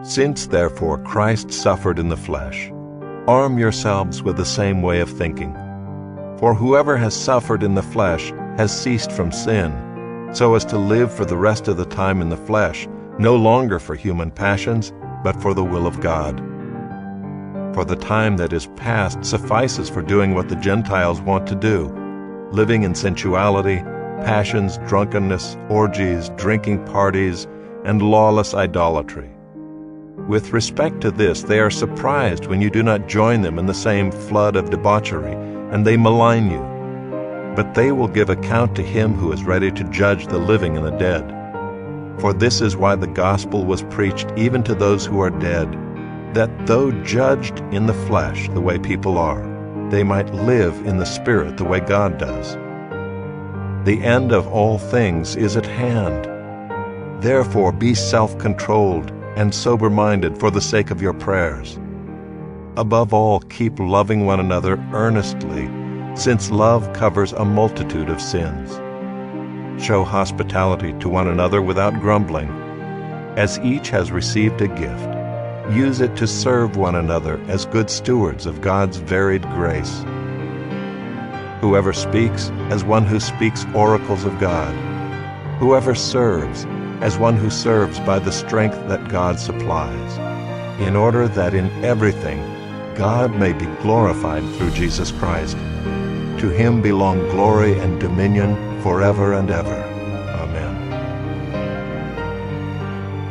Since therefore Christ suffered in the flesh, arm yourselves with the same way of thinking. For whoever has suffered in the flesh has ceased from sin, so as to live for the rest of the time in the flesh, no longer for human passions, but for the will of God. For the time that is past suffices for doing what the Gentiles want to do, living in sensuality, passions, drunkenness, orgies, drinking parties, and lawless idolatry. With respect to this, they are surprised when you do not join them in the same flood of debauchery, and they malign you. But they will give account to him who is ready to judge the living and the dead. For this is why the gospel was preached even to those who are dead, that though judged in the flesh the way people are, they might live in the Spirit the way God does. The end of all things is at hand. Therefore be self-controlled and sober-minded for the sake of your prayers. Above all, keep loving one another earnestly, since love covers a multitude of sins. Show hospitality to one another without grumbling. As each has received a gift, use it to serve one another as good stewards of God's varied grace. Whoever speaks, as one who speaks oracles of God. Whoever serves, as one who serves by the strength that God supplies, in order that in everything God may be glorified through Jesus Christ. To him belong glory and dominion forever and ever. Amen.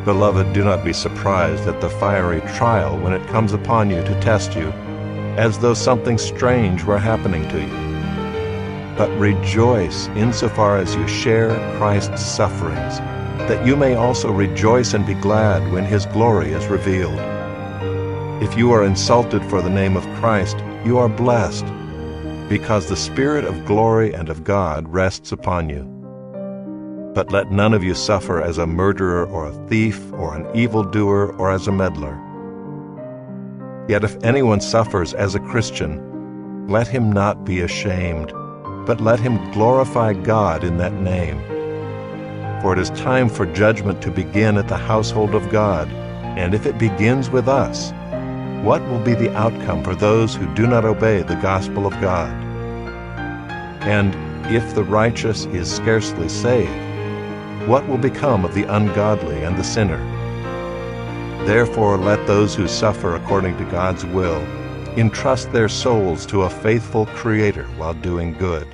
Beloved, do not be surprised at the fiery trial when it comes upon you to test you, as though something strange were happening to you. But rejoice insofar as you share Christ's sufferings, that you may also rejoice and be glad when his glory is revealed. If you are insulted for the name of Christ, you are blessed, because the Spirit of glory and of God rests upon you. But let none of you suffer as a murderer or a thief or an evildoer or as a meddler. Yet if anyone suffers as a Christian, let him not be ashamed, but let him glorify God in that name. For it is time for judgment to begin at the household of God, and if it begins with us, what will be the outcome for those who do not obey the gospel of God? And if the righteous is scarcely saved, what will become of the ungodly and the sinner? Therefore let those who suffer according to God's will entrust their souls to a faithful Creator while doing good.